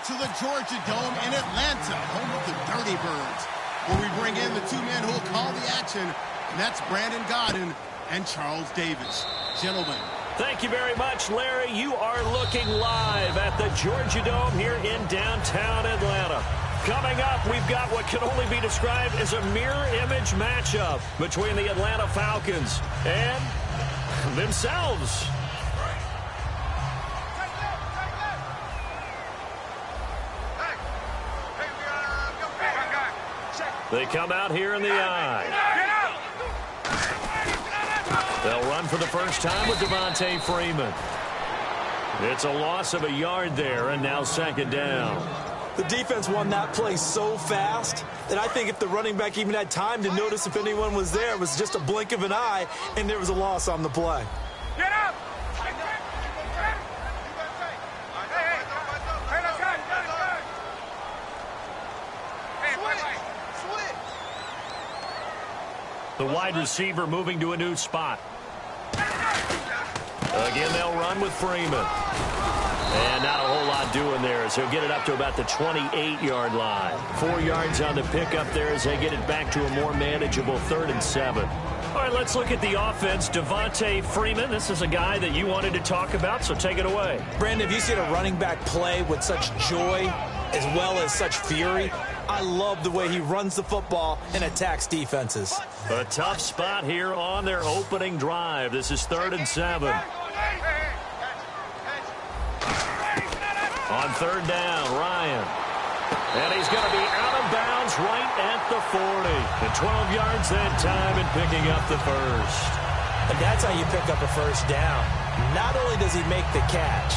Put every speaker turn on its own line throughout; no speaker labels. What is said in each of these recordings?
to the Georgia Dome in Atlanta, home of the Dirty Birds, where we bring in the two men who will call the action, and that's Brandon Godden and Charles Davis. Gentlemen.
Thank you very much, Larry. You are looking live at the Georgia Dome here in downtown Atlanta. Coming up, we've got what can only be described as a mirror image matchup between the Atlanta Falcons and themselves. They come out here in the eye. They'll run for the first time with Devontae Freeman. It's a loss of a yard there, and now second down.
The defense won that play so fast that I think if the running back even had time to notice if anyone was there, it was just a blink of an eye, and there was a loss on the play.
Get up!
The wide receiver moving to a new spot. Again, they'll run with Freeman. And not a whole lot doing there as he'll get it up to about the 28-yard line. 4 yards on the pickup there as they get it back to a more manageable 3rd and 7. All right, let's look at the offense. Devontae Freeman, this is a guy that you wanted to talk about, so take it away.
Brandon, have you seen a running back play with such joy as well as such fury? I love the way he runs the football and attacks defenses.
A tough spot here on their opening drive. This is 3rd and 7. On 3rd down, Ryan. And he's going to be out of bounds right at the 40. And 12 yards that time and picking up the first.
And that's how you pick up a first down. Not only does he make the catch,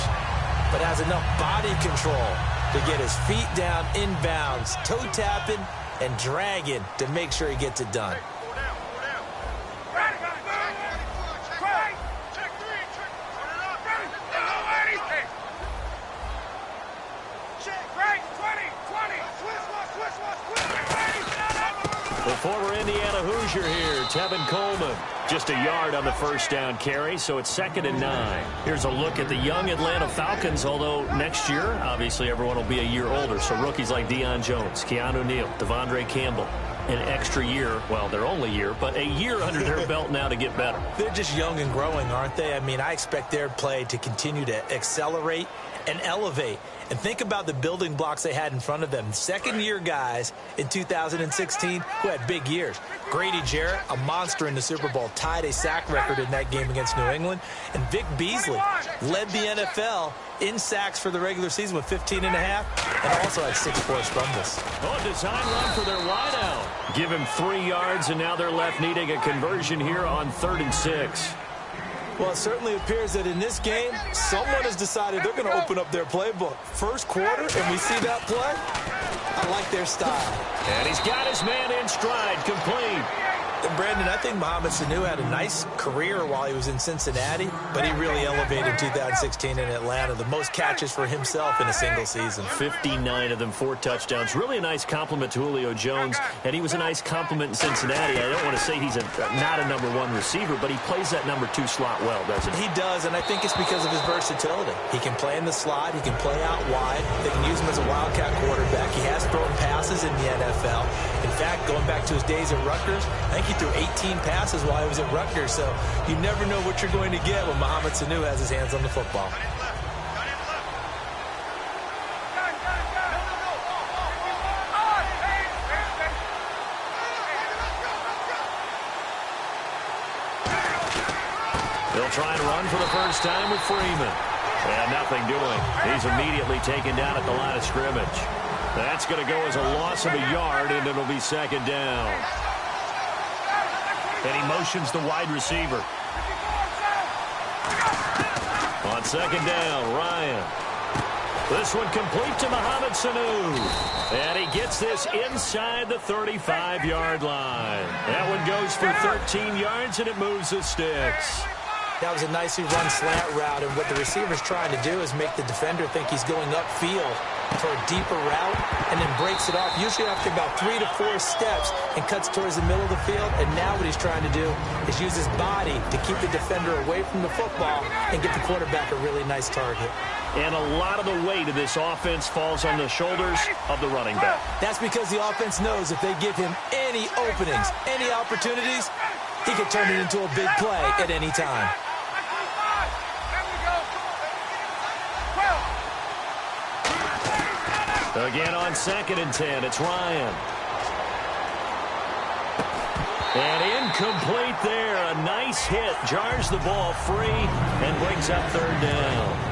but has enough body control to get his feet down inbounds, toe tapping and dragging to make sure he gets it done.
The former Indiana Hoosier here, Tevin Coleman. Just a yard on the first down carry, so it's 2nd and 9. Here's a look at the young Atlanta Falcons, although next year, obviously, everyone will be a year older. So rookies like Deion Jones, Keanu Neal, Devondre Campbell, an extra year, well, their only year, but a year under their belt now to get better.
They're just young and growing, aren't they? I mean, I expect their play to continue to accelerate and elevate. And think about the building blocks they had in front of them. Second-year guys in 2016 who had big years. Grady Jarrett, a monster in the Super Bowl, tied a sack record in that game against New England. And Vic Beasley led the NFL in sacks for the regular season with 15.5 and also had 6 forced fumbles.
Oh, design run for their wideout. Give him 3 yards, and now they're left needing a conversion here on 3rd and 6.
Well, it certainly appears that in this game, someone has decided they're going to open up their playbook. First quarter, and we see that play. I like their style.
And he's got his man in stride, complete.
And Brandon, I think Mohamed Sanu had a nice career while he was in Cincinnati, but he really elevated 2016 in Atlanta. The most catches for himself in a single season.
59 of them, 4 touchdowns. Really a nice compliment to Julio Jones, and he was a nice compliment in Cincinnati. I don't want to say he's not a number 1 receiver, but he plays that number 2 slot well, doesn't he?
He does, and I think it's because of his versatility. He can play in the slot. He can play out wide. They can use him as a wildcat quarterback. He has thrown passes in the NFL. In fact, going back to his days at Rutgers, I think he threw 18 passes while he was at Rutgers, so you never know what you're going to get when Mohamed Sanu has his hands on the football.
They'll try and run for the first time with Freeman. And nothing doing. He's immediately taken down at the line of scrimmage. That's going to go as a loss of a yard, and it'll be 2nd down. And he motions the wide receiver. On 2nd down, Ryan. This one complete to Mohamed Sanu. And he gets this inside the 35-yard line. That one goes for 13 yards, and it moves the sticks.
That was a nicely run slant route, and what the receiver's trying to do is make the defender think he's going upfield for a deeper route and then breaks it off, usually after about 3 to 4 steps, and cuts towards the middle of the field. And now what he's trying to do is use his body to keep the defender away from the football and get the quarterback a really nice target.
And a lot of the weight of this offense falls on the shoulders of the running back.
That's because the offense knows if they give him any openings, any opportunities, he can turn it into a big play at any time.
Again on 2nd and 10, it's Ryan. And incomplete there. A nice hit. Jars the ball free and brings up 3rd down.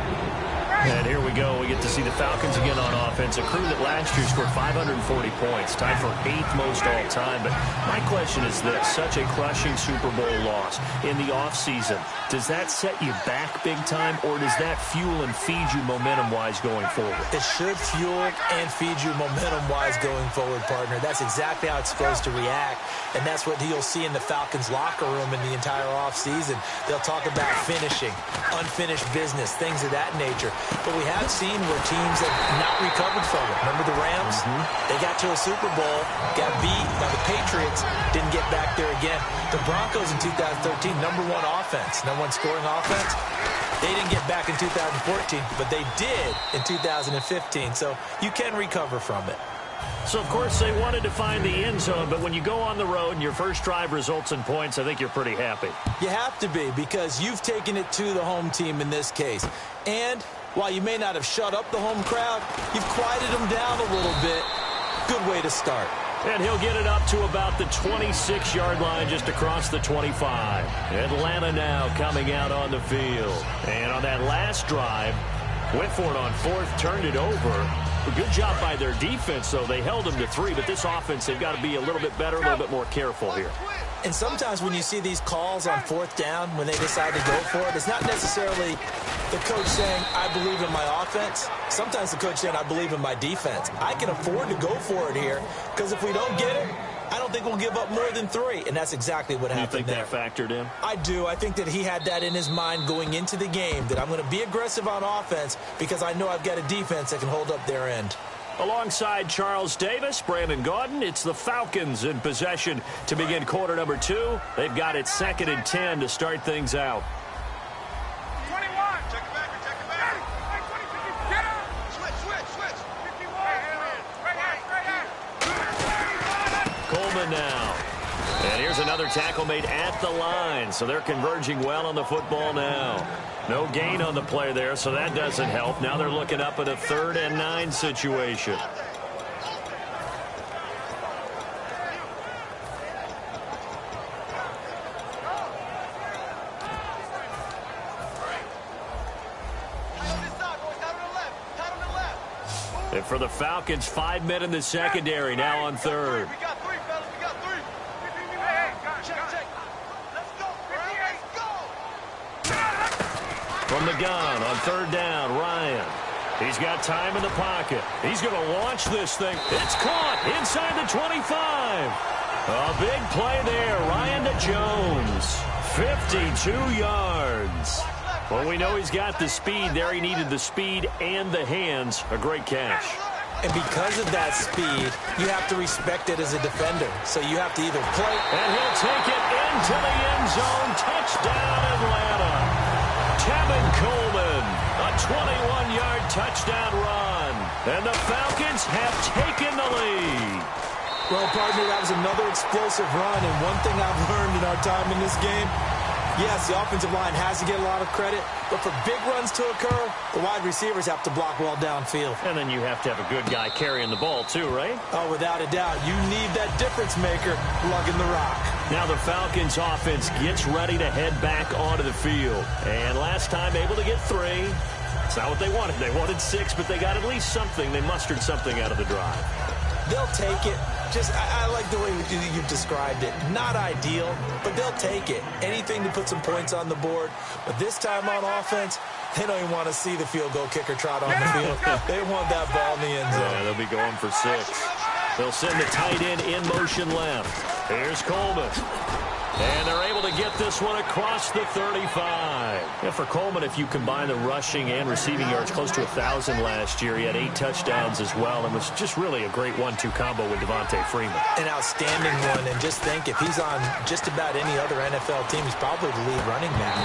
And here we go. We get to see the Falcons again on offense. A crew that last year scored 540 points, tied for 8th most all time. But my question is this, such a crushing Super Bowl loss in the offseason, does that set you back big time, or does that fuel and feed you momentum-wise going forward?
It should fuel and feed you momentum-wise going forward, partner. That's exactly how it's supposed to react, and that's what you'll see in the Falcons' locker room in the entire offseason. They'll talk about finishing, unfinished business, things of that nature. But we have seen where teams have not recovered from it. Remember the Rams? They got to a Super Bowl, got beat by the Patriots, didn't get back there again. The Broncos in 2013, #1 offense, #1 scoring offense. They didn't get back in 2014, but they did in 2015. So you can recover from it.
So, of course, they wanted to find the end zone, but when you go on the road and your first drive results in points, I think you're pretty happy.
You have to be, because you've taken it to the home team in this case. And while you may not have shut up the home crowd, you've quieted them down a little bit. Good way to start.
And he'll get it up to about the 26-yard line, just across the 25. Atlanta now coming out on the field. And on that last drive, went for it on 4th, turned it over. A good job by their defense, though. They held them to 3, but this offense, they've got to be a little bit better, a little bit more careful here.
And sometimes when you see these calls on 4th down, when they decide to go for it, it's not necessarily the coach saying, I believe in my offense. Sometimes the coach saying, I believe in my defense. I can afford to go for it here, because if we don't get it, I don't think we'll give up more than 3. And that's exactly what happened there.
You think that factored in?
I do. I think that he had that in his mind going into the game, that I'm going to be aggressive on offense because I know I've got a defense that can hold up their end.
Alongside Charles Davis, Brandon Gaudin, it's the Falcons in possession to begin quarter number 2. They've got it 2nd and 10 to start things out.
21. Check it back. Check it back. Get up. Switch. 51. Right hand.
Coleman now. And here's another tackle made at the line. So they're converging well on the football now. No gain on the play there, so that doesn't help. Now they're looking up at a 3rd and 9 situation. And for the Falcons, 5 men in the secondary, now on 3rd.
We got 3, fellas. We got 3. Hey, check. Let's go.
From the gun on 3rd down, Ryan. He's got time in the pocket. He's going to launch this thing. It's caught inside the 25. A big play there. Ryan to Jones. 52 yards. Well, we know he's got the speed there. He needed the speed and the hands. A great catch.
And because of that speed, you have to respect it as a defender. So you have to either play.
And he'll take it into the end zone. Touchdown, Atlanta. Tevin Coleman, a 21-yard touchdown run. And the Falcons have taken the lead.
Well, partner, that was another explosive run. And one thing I've learned in our time in this game, yes, the offensive line has to get a lot of credit, but for big runs to occur, the wide receivers have to block well downfield.
And then you have to have a good guy carrying the ball too, right?
Oh, without a doubt. You need that difference maker lugging the rock.
Now the Falcons offense gets ready to head back onto the field. And last time able to get 3. It's not what they wanted. They wanted 6, but they got at least something. They mustered something out of the drive.
They'll take it. I like the way you've described it. Not ideal, but they'll take it. Anything to put some points on the board. But this time on offense, they don't even want to see the field goal kicker trot on the field. They want that ball in the end zone.
Yeah, they'll be going for 6. They'll send the tight end in motion left. Here's Coleman. And they're able to get this one across the 35. And for Coleman, if you combine the rushing and receiving yards, close to 1,000 last year. He had 8 touchdowns as well, and was just really a great 1-2 combo with Devontae Freeman.
An outstanding one, and just think, if he's on just about any other NFL team, he's probably the lead running back.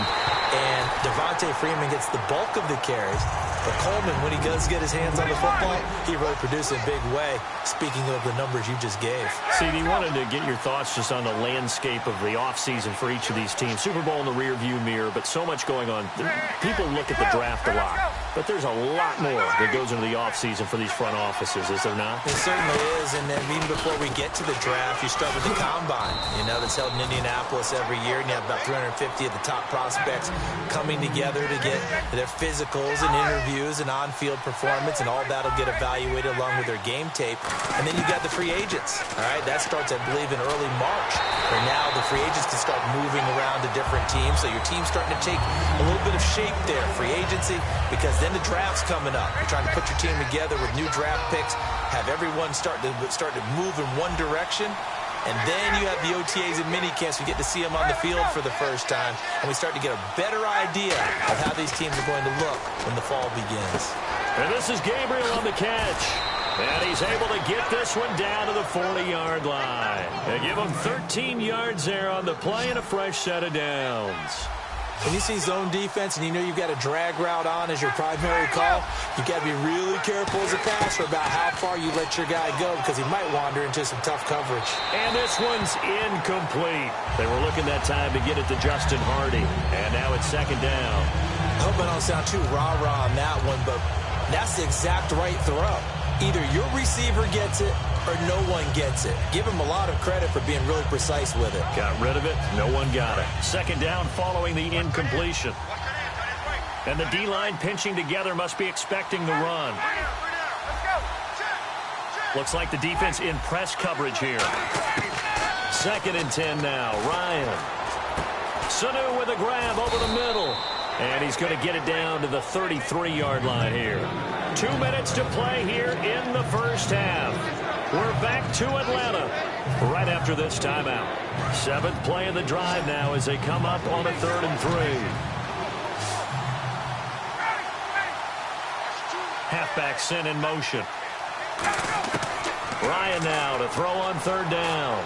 And Devontae Freeman gets the bulk of the carries. But Coleman, when he does get his hands on the football, he really produces in a big way, speaking of the numbers you just gave.
Steve, you wanted to get your thoughts just on the landscape of the offseason for each of these teams. Super Bowl in the rearview mirror, but so much going on. People look at the draft a lot, but there's a lot more that goes into the offseason for these front offices, is there not?
It certainly is, and then even before we get to the draft, you start with the Combine, that's held in Indianapolis every year, and you have about 350 of the top prospects coming together to get their physicals and interviews and on-field performance, and all that'll get evaluated along with their game tape. And then you got the free agents. All right, that starts, I believe, in early March, where now the free agents can start moving around to different teams, so your team's starting to take a little bit of shape there, free agency, because then the draft's coming up. You're trying to put your team together with new draft picks, have everyone start to move in one direction. And then you have the OTAs and minicamps. We get to see them on the field for the first time. And we start to get a better idea of how these teams are going to look when the fall begins.
And this is Gabriel on the catch. And he's able to get this one down to the 40-yard line. They give him 13 yards there on the play and a fresh set of downs.
When you see zone defense and you know you've got a drag route on as your primary call, you've got to be really careful as a passer about how far you let your guy go, because he might wander into some tough coverage.
And this one's incomplete. They were looking that time to get it to Justin Hardy. And now it's second down.
I hope I don't sound too rah-rah on that one, but that's the exact right throw. Either your receiver gets it or no one gets it. Give him a lot of credit for being really precise with it.
Got rid of it. No one got it. Second down following the incompletion. And the D-line pinching together, must be expecting the run. Looks like the defense in press coverage here. Second and 10 now. Ryan. Sanu with a grab over the middle. And he's going to get it down to the 33-yard line here. 2 minutes to play here in the first half. We're back to Atlanta right after this timeout. 7th play of the drive now as they come up on a 3rd and 3. Halfback sent in motion. Ryan now to throw on 3rd down.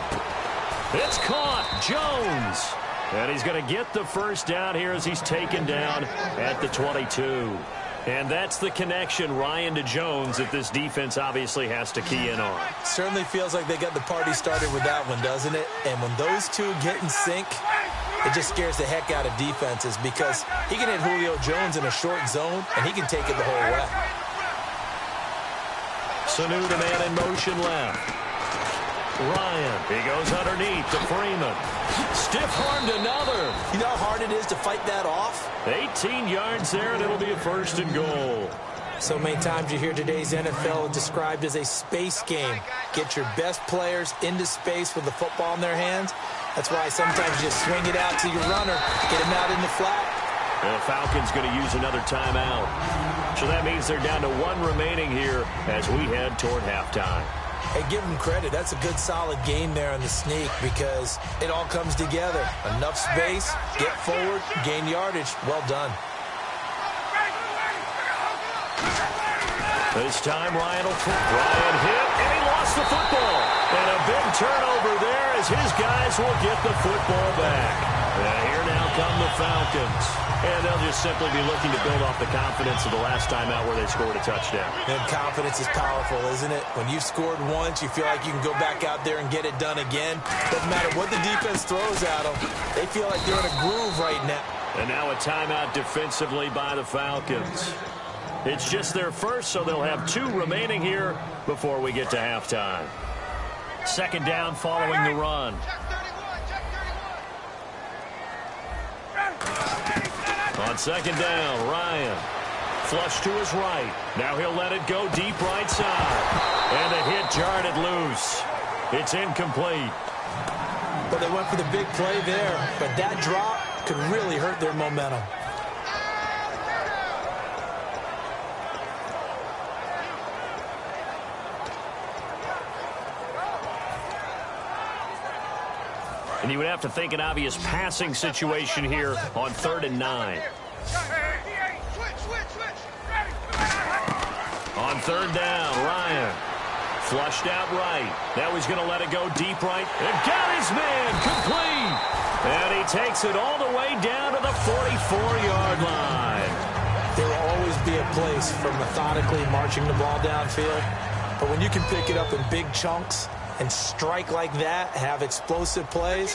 It's caught. Jones. And he's going to get the first down here as he's taken down at the 22. And that's the connection, Ryan to Jones, that this defense obviously has to key in on.
Certainly feels like they got the party started with that one, doesn't it? And when those two get in sync, it just scares the heck out of defenses, because he can hit Julio Jones in a short zone, and he can take it the whole way.
Sanu, the man in motion left. Ryan, he goes underneath to Freeman. Stiff-armed another.
You know how hard it is to fight that off?
18 yards there, and it'll be a 1st and goal.
So many times you hear today's NFL described as a space game. Get your best players into space with the football in their hands. That's why sometimes you just swing it out to your runner, get him out in the flat.
And the Falcons going to use another timeout. So that means they're down to 1 remaining here as we head toward halftime.
Hey, give them credit. That's a good, solid game there on the sneak, because it all comes together. Enough space, get forward, gain yardage. Well done.
This time, Ryan hit, and he lost the football. And a big turnover there as his guys will get the football back. And here now come the Falcons. And they'll just simply be looking to build off the confidence of the last time out where they scored a touchdown.
And confidence is powerful, isn't it? When you've scored once, you feel like you can go back out there and get it done again. Doesn't matter what the defense throws at them. They feel like they're in a groove right now.
And now a timeout defensively by the Falcons. It's just their first, so they'll have 2 remaining here before we get to halftime. Second down following the run. On second down, Ryan. Flush to his right. Now he'll let it go deep right side. And the hit jarred it loose. It's incomplete.
But they went for the big play there. But that drop could really hurt their momentum.
And you would have to think an obvious passing situation here on 3rd and 9. On 3rd down, Ryan. Flushed out right. Now he's going to let it go deep right. And got his man complete. And he takes it all the way down to the 44-yard line.
There will always be a place for methodically marching the ball downfield. But when you can pick it up in big chunks and strike like that, have explosive plays,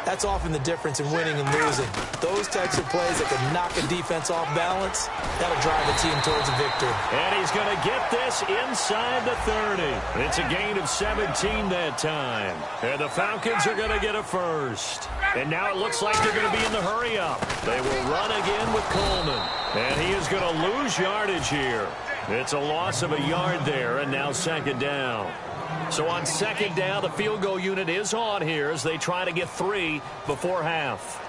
that's often the difference in winning and losing. Those types of plays that can knock a defense off balance, that'll drive a team towards a victory.
And he's going to get this inside the 30. It's a gain of 17 that time. And the Falcons are going to get a first. And now it looks like they're going to be in the hurry-up. They will run again with Coleman. And he is going to lose yardage here. It's a loss of a yard there, and now 2nd down. So on 2nd down, the field goal unit is on here as they try to get 3 before half.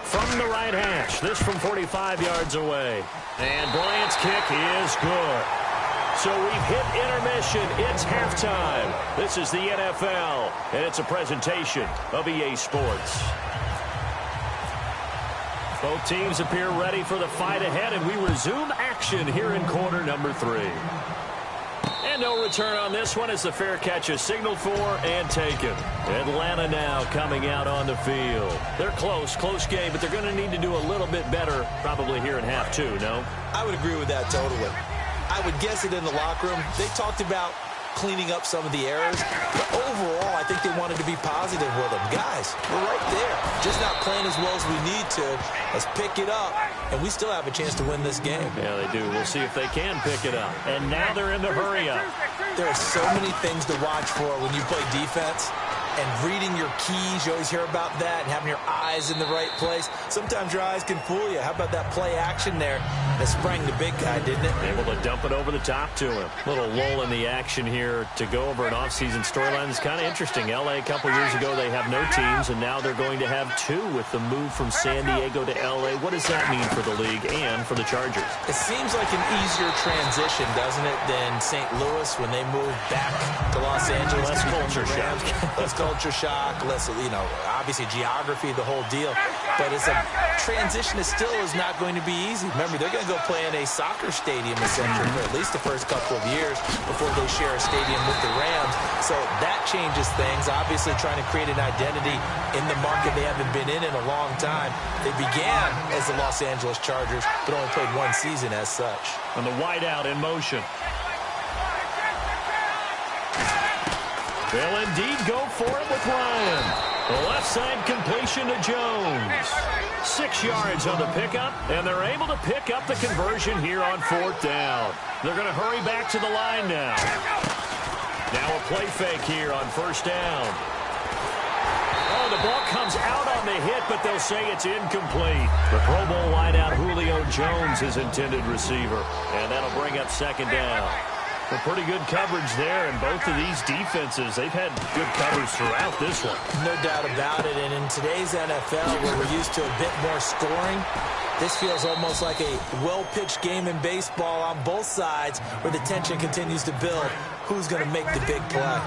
From the right hash, this from 45 yards away. And Bryant's kick is good. So we've hit intermission. It's halftime. This is the NFL, and it's a presentation of EA Sports. Both teams appear ready for the fight ahead, and we resume action here in quarter number 3. And no return on this one as the fair catch is signaled for and taken. Atlanta now coming out on the field. They're close game, but they're going to need to do a little bit better probably here in half 2, no?
I would agree with that totally. I would guess it in the locker room. They talked about cleaning up some of the errors, but overall, I think they wanted to be positive with them. Guys, we're right there. Just not playing as well as we need to. Let's pick it up, and we still have a chance to win this game.
Yeah, they do. We'll see if they can pick it up. And now they're in the hurry-up.
There are so many things to watch for when you play defense. And reading your keys, you always hear about that, and having your eyes in the right place. Sometimes your eyes can fool you. How about that play action there that sprang the big guy, didn't it?
Able to dump it over the top to him. Little lull in the action here to go over an offseason storyline. It's kind of interesting. L.A. a couple years ago, they have no teams, and now they're going to have 2 with the move from San Diego to L.A. What does that mean for the league and for the Chargers?
It seems like an easier transition, doesn't it, than St. Louis when they moved back to Los Angeles.
Less culture shock.
Less culture shock, less, obviously geography, the whole deal. But it's a transition that still is not going to be easy. Remember, they're going to go play in a soccer stadium, essentially, for at least the first couple of years before they share a stadium with the Rams. So that changes things. Obviously, trying to create an identity in the market they haven't been in a long time. They began as the Los Angeles Chargers, but only played 1 season as such.
And the wideout in motion. They'll indeed go for it with Ryan. The left side completion to Jones. 6 yards on the pickup, and they're able to pick up the conversion here on 4th down. They're going to hurry back to the line now. Now a play fake here on 1st down. Oh, the ball comes out on the hit, but they'll say it's incomplete. The Pro Bowl wideout Julio Jones is intended receiver, and that'll bring up 2nd down. Well, pretty good coverage there, and both of these defenses, they've had good coverage throughout this one.
No doubt about it, and in today's NFL, where we're used to a bit more scoring, this feels almost like a well-pitched game in baseball on both sides where the tension continues to build. Who's going to make the big play?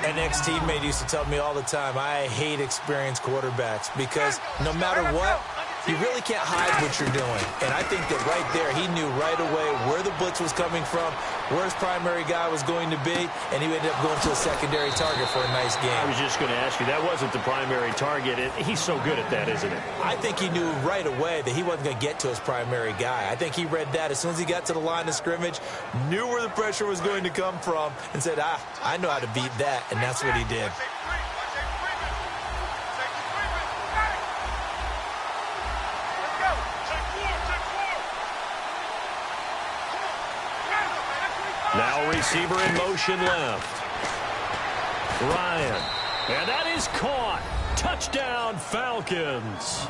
An ex-teammate used to tell me all the time, I hate experienced quarterbacks because no matter what, you really can't hide what you're doing. And I think that right there, he knew right away where the blitz was coming from, where his primary guy was going to be, and he ended up going to a secondary target for a nice game.
I was just going to ask you, that wasn't the primary target. He's so good at that, isn't it?
I think he knew right away that he wasn't going to get to his primary guy. I think he read that as soon as he got to the line of scrimmage, knew where the pressure was going to come from, and said, I know how to beat that, and that's what he did.
Now receiver in motion left. Ryan. And that is caught. Touchdown, Falcons.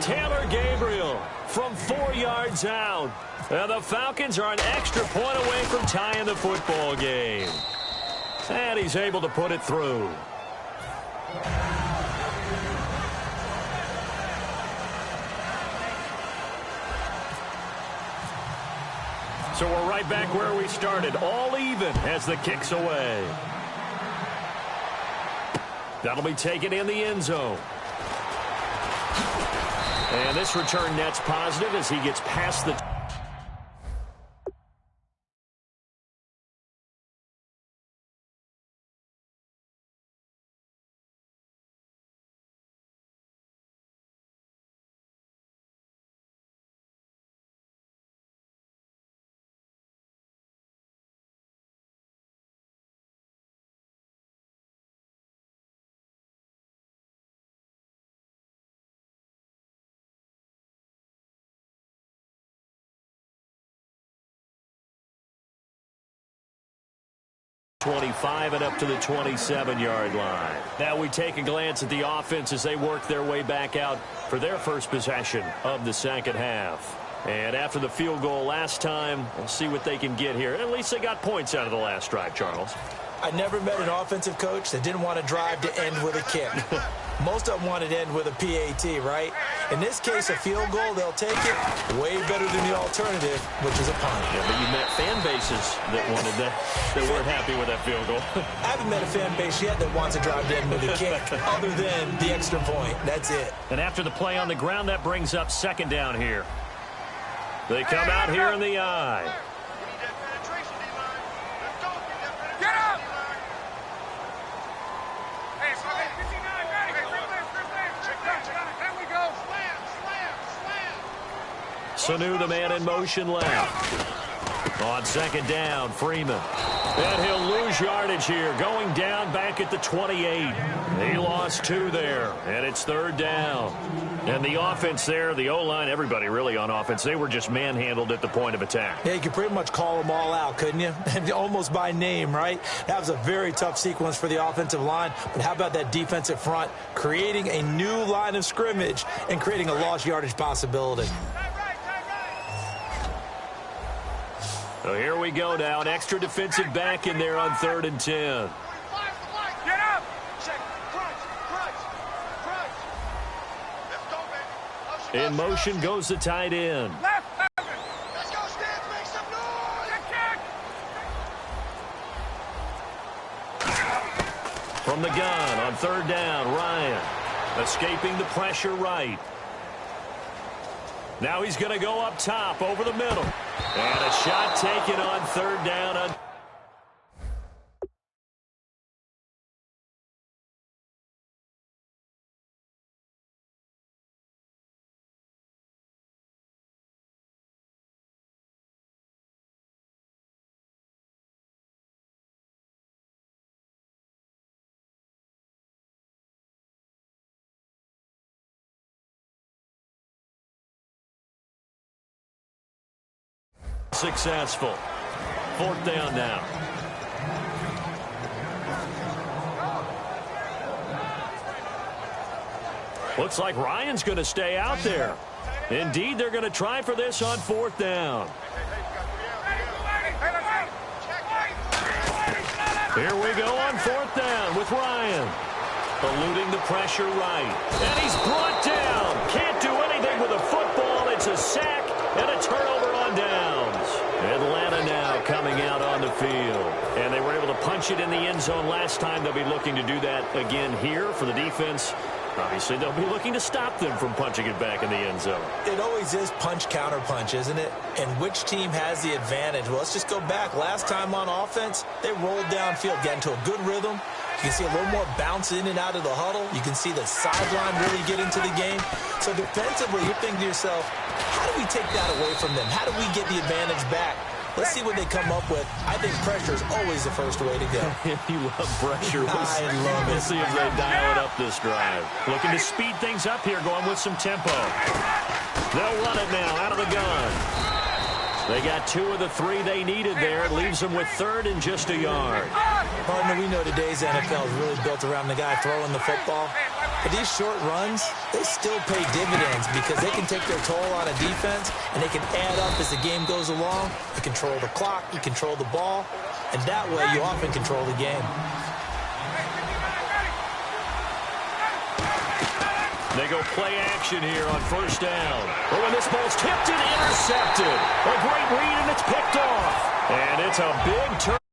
Taylor Gabriel from 4 yards out. And the Falcons are an extra point away from tying the football game. And he's able to put it through. So we're right back where we started, all even as the kick's away. That'll be taken in the end zone. And this return net's positive as he gets past the... ...25 and up to the 27-yard line. Now we take a glance at the offense as they work their way back out for their first possession of the second half. And after the field goal last time, we'll see what they can get here. At least they got points out of the last drive, Charles.
I never met an offensive coach that didn't want to drive to end with a kick. Most of them wanted to end with a PAT, right? In this case, a field goal, they'll take it way better than the alternative, which is a punt.
Yeah, but you met fan bases that wanted that weren't happy with that field goal.
I haven't met a fan base yet that wants to drive to end with a kick other than the extra point. That's it.
And after the play on the ground, that brings up second down here. They come out here in the eye.
Get up!
Sanu, the man in motion left. On second down, Freeman. And he'll lose yardage here, going down back at the 28. He lost 2 there, and it's third down. And the offense there, the O-line, everybody really on offense, they were just manhandled at the point of attack.
Yeah, you could pretty much call them all out, couldn't you? Almost by name, right? That was a very tough sequence for the offensive line. But how about that defensive front creating a new line of scrimmage and creating a lost yardage possibility?
So here we go now, an extra defensive back in there on 3rd and 10.
Get up! Check. Crunch. Let's go, baby.
In motion goes the tight end.
Left, Let's go, Stans. Make some noise. Kick.
From the gun on 3rd down, Ryan. Escaping the pressure right. Now he's going to go up top over the middle. And a shot taken on 3rd down. Successful. 4th down now. Looks like Ryan's going to stay out there. Indeed, they're going to try for this on 4th down. Here we go on 4th down with Ryan. Eluding the pressure right. And he's brought down. Can't do anything with a football. It's a sack and a turnover on downs. Atlanta now coming out on the field. And they were able to punch it in the end zone last time. They'll be looking to do that again here for the defense. Obviously, they'll be looking to stop them from punching it back in the end zone.
It always is punch-counter-punch, isn't it? And which team has the advantage? Well, let's just go back. Last time on offense, they rolled downfield, got into a good rhythm. You can see a little more bounce in and out of the huddle. You can see the sideline really get into the game. So defensively, you're thinking to yourself, how do we take that away from them? How do we get the advantage back? Let's see what they come up with. I think pressure is always the first way to go.
You love pressure.
I love it.
Let's see if they dial it up this drive. Looking to speed things up here, going with some tempo. They'll run it now out of the gun. They got 2 of the 3 they needed there. It leaves them with 3rd and just a yard.
Partner, we know today's NFL is really built around the guy throwing the football. But these short runs, they still pay dividends because they can take their toll on a defense and they can add up as the game goes along. You control the clock, you control the ball, and that way you often control the game.
They go play action here on 1st down. Oh, and this ball's tipped and intercepted. A great read, and it's picked off. And it's a big turn.